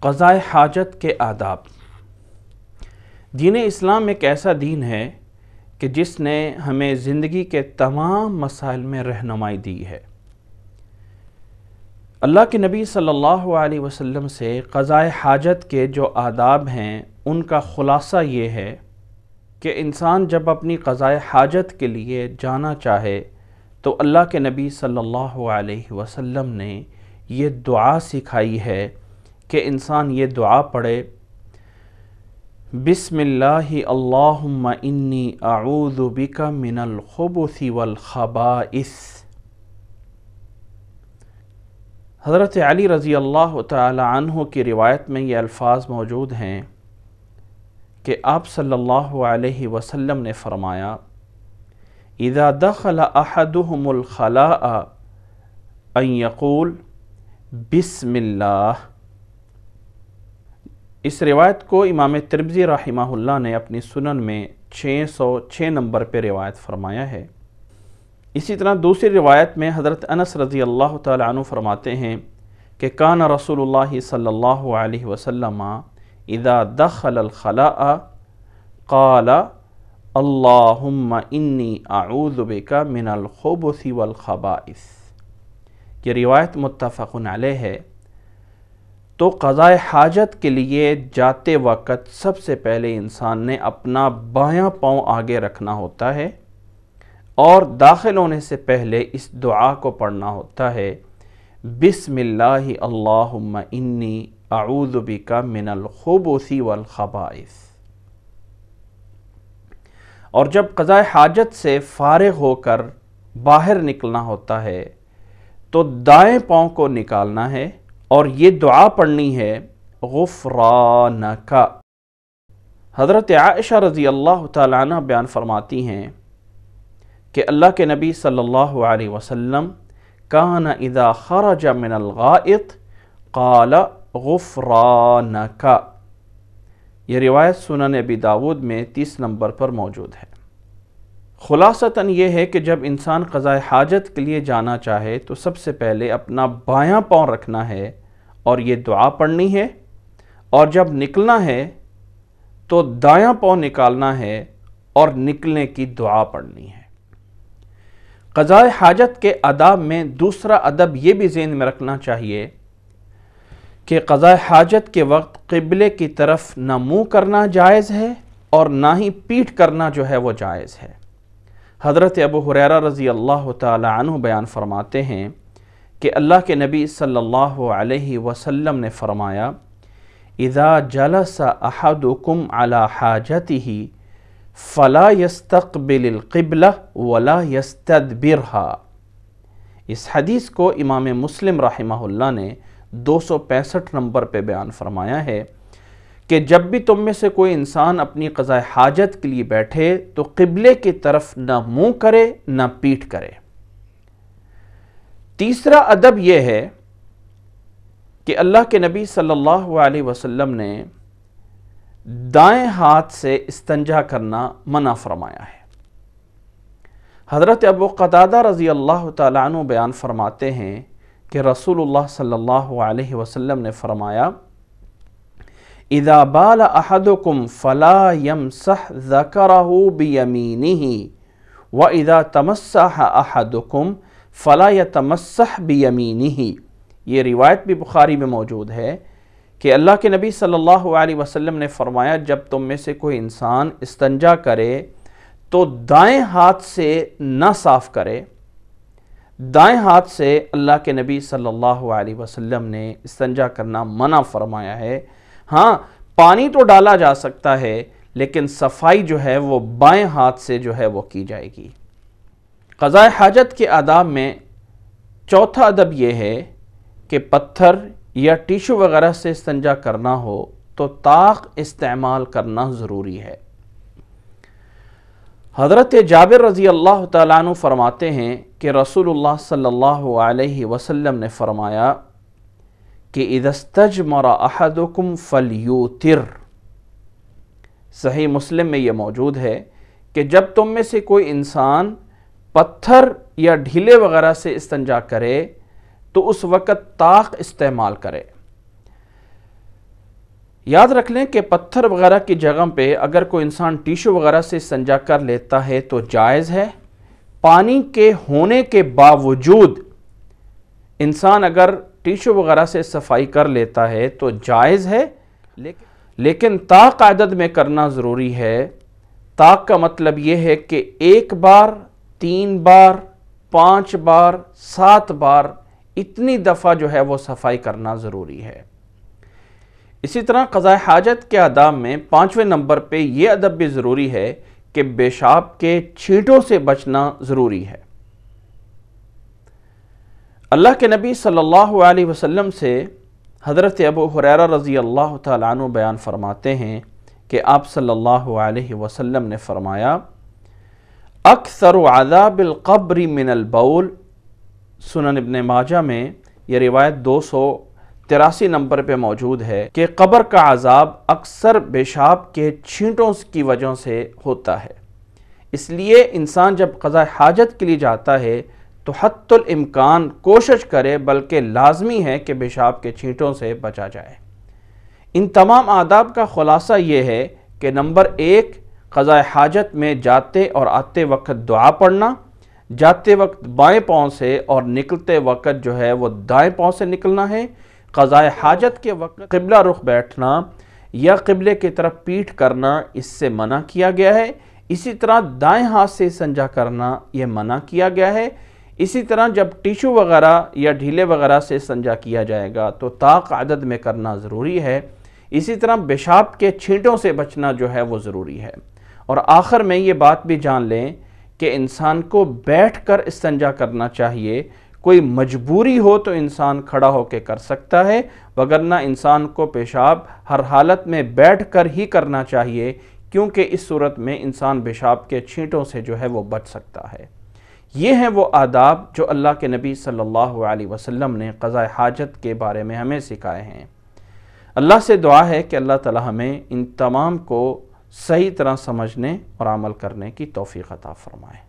قضاء حاجت کے آداب۔ دین اسلام ایک ایسا دین ہے کہ جس نے ہمیں زندگی کے تمام مسائل میں رہنمائی دی ہے۔ اللہ کے نبی صلی اللہ علیہ وسلم سے قضاء حاجت کے جو آداب ہیں ان کا خلاصہ یہ ہے کہ انسان جب اپنی قضاء حاجت کے لیے جانا چاہے تو اللہ کے نبی صلی اللہ علیہ وسلم نے یہ دعا سکھائی ہے کہ انسان یہ دعا پڑھے، بسم اللہ اللہم انی اعوذ بک من الخبث والخبائث۔ حضرت علی رضی اللہ تعالی عنہ کی روایت میں یہ الفاظ موجود ہیں کہ آپ صلی اللہ علیہ وسلم نے فرمایا، اذا دخل احدهم الخلاء ان یقول بسم اللہ۔ اس روایت کو امام ترمذی رحمہ اللہ نے اپنی سنن میں 606 نمبر پہ روایت فرمایا ہے۔ اسی طرح دوسری روایت میں حضرت انس رضی اللہ تعالی عنہ فرماتے ہیں کہ کان رسول اللہ صلی اللہ علیہ وسلم اذا دخل الخلاء قال اللہم انی اعوذ بک من الخبث والخبائث۔ یہ روایت متفق علیہ ہے۔ تو قضاء حاجت کے لیے جاتے وقت سب سے پہلے انسان نے اپنا بایاں پاؤں آگے رکھنا ہوتا ہے اور داخل ہونے سے پہلے اس دعا کو پڑھنا ہوتا ہے، بسم اللہ اللہم انی اعوذ بک من الخبث والخبائث۔ اور جب قضاء حاجت سے فارغ ہو کر باہر نکلنا ہوتا ہے تو دائیں پاؤں کو نکالنا ہے اور یہ دعا پڑھنی ہے، غفرانک۔ حضرت عائشہ رضی اللہ تعالیٰ عنہ بیان فرماتی ہیں کہ اللہ کے نبی صلی اللہ علیہ وسلم کان اذا خرج من الغائط قال غفرانک۔ یہ روایت سنن ابی داود میں 30 نمبر پر موجود ہے۔ خلاصتاً یہ ہے کہ جب انسان قضاء حاجت کے لیے جانا چاہے تو سب سے پہلے اپنا بایاں پاؤں رکھنا ہے اور یہ دعا پڑھنی ہے، اور جب نکلنا ہے تو دایاں پاؤں نکالنا ہے اور نکلنے کی دعا پڑھنی ہے۔ قضاء حاجت کے آداب میں دوسرا ادب یہ بھی ذہن میں رکھنا چاہیے کہ قضاء حاجت کے وقت قبلے کی طرف نہ منہ کرنا جائز ہے اور نہ ہی پیٹھ کرنا جو ہے وہ جائز ہے۔ حضرت ابو ہریرہ رضی اللہ تعالی عنہ بیان فرماتے ہیں کہ اللہ کے نبی صلی اللہ علیہ وسلم نے فرمایا، اذا جلس احدکم علی حاجتہ فلا يستقبل القبلہ ولا يستدبرها۔ اس حدیث کو امام مسلم رحمہ اللہ نے 265 نمبر پہ بیان فرمایا ہے کہ جب بھی تم میں سے کوئی انسان اپنی قضاء حاجت کے لیے بیٹھے تو قبلے کی طرف نہ منہ کرے نہ پیٹھ کرے۔ تیسرا ادب یہ ہے کہ اللہ کے نبی صلی اللہ علیہ وسلم نے دائیں ہاتھ سے استنجا کرنا منع فرمایا ہے۔ حضرت ابو قتادہ رضی اللہ تعالی عنہ بیان فرماتے ہیں کہ رسول اللہ صلی اللہ علیہ وسلم نے فرمایا، اذا بال احدکم فلا یمسح ذکرہ بیمینہ واذا تمسح احدکم فلا یتمسح بیمینہ۔ یہ روایت بھی بخاری میں موجود ہے کہ اللہ کے نبی صلی اللہ علیہ وسلم نے فرمایا، جب تم میں سے کوئی انسان استنجا کرے تو دائیں ہاتھ سے نہ صاف کرے۔ دائیں ہاتھ سے اللہ کے نبی صلی اللہ علیہ وسلم نے استنجا کرنا منع فرمایا ہے۔ ہاں، پانی تو ڈالا جا سکتا ہے لیکن صفائی جو ہے وہ بائیں ہاتھ سے جو ہے وہ کی جائے گی۔ قضاء حاجت کے آداب میں چوتھا ادب یہ ہے کہ پتھر یا ٹیشو وغیرہ سے استنجا کرنا ہو تو طاق استعمال کرنا ضروری ہے۔ حضرت جابر رضی اللہ تعالیٰ عنہ فرماتے ہیں کہ رسول اللہ صلی اللہ علیہ وسلم نے فرمایا کہ اذا استجمر احدکم فلیوتر۔ صحیح مسلم میں یہ موجود ہے کہ جب تم میں سے کوئی انسان پتھر یا ڈھیلے وغیرہ سے استنجا کرے تو اس وقت طاق استعمال کرے۔ یاد رکھ لیں کہ پتھر وغیرہ کی جگہ پہ اگر کوئی انسان ٹیشو وغیرہ سے استنجا کر لیتا ہے تو جائز ہے۔ پانی کے ہونے کے باوجود انسان اگر ٹیشو وغیرہ سے صفائی کر لیتا ہے تو جائز ہے، لیکن طاق عدد میں کرنا ضروری ہے۔ طاق کا مطلب یہ ہے کہ 1 بار، 3 بار، 5 بار، 7 بار، اتنی دفعہ جو ہے وہ صفائی کرنا ضروری ہے۔ اسی طرح قضاء حاجت کے آداب میں 5ویں نمبر پہ یہ ادب بھی ضروری ہے کہ پیشاب کے چھینٹوں سے بچنا ضروری ہے۔ اللہ کے نبی صلی اللہ علیہ وسلم سے حضرت ابو ہریرہ رضی اللہ تعالیٰ عنہ بیان فرماتے ہیں کہ آپ صلی اللہ علیہ وسلم نے فرمایا، اکثر عذاب القبر من البول، سنن ابن ماجہ میں یہ روایت 283 نمبر پہ موجود ہے کہ قبر کا عذاب اکثر پیشاب کے چھینٹوں کی وجہ سے ہوتا ہے۔ اس لیے انسان جب قضاء حاجت کے لیے جاتا ہے تو حتی الامکان کوشش کرے، بلکہ لازمی ہے کہ پیشاب کے چھینٹوں سے بچا جائے۔ ان تمام آداب کا خلاصہ یہ ہے کہ نمبر 1، قضاء حاجت میں جاتے اور آتے وقت دعا پڑھنا، جاتے وقت بائیں پاؤں سے اور نکلتے وقت جو ہے وہ دائیں پاؤں سے نکلنا ہے۔ قضاء حاجت کے وقت قبلہ رخ بیٹھنا یا قبلے کی طرف پیٹھ کرنا اس سے منع کیا گیا ہے۔ اسی طرح دائیں ہاتھ سے استنجا کرنا یہ منع کیا گیا ہے۔ اسی طرح جب ٹیشو وغیرہ یا ڈھیلے وغیرہ سے استنجا کیا جائے گا تو طاق عدد میں کرنا ضروری ہے۔ اسی طرح پیشاب کے چھینٹوں سے بچنا جو ہے وہ ضروری ہے۔ اور آخر میں یہ بات بھی جان لیں کہ انسان کو بیٹھ کر استنجا کرنا چاہیے۔ کوئی مجبوری ہو تو انسان کھڑا ہو کے کر سکتا ہے، وگرنہ انسان کو پیشاب ہر حالت میں بیٹھ کر ہی کرنا چاہیے، کیونکہ اس صورت میں انسان پیشاب کے چھینٹوں سے جو ہے وہ بچ سکتا ہے۔ یہ ہیں وہ آداب جو اللہ کے نبی صلی اللہ علیہ وسلم نے قضاء حاجت کے بارے میں ہمیں سکھائے ہیں۔ اللہ سے دعا ہے کہ اللہ تعالی ہمیں ان تمام کو صحیح طرح سمجھنے اور عمل کرنے کی توفیق عطا فرمائے۔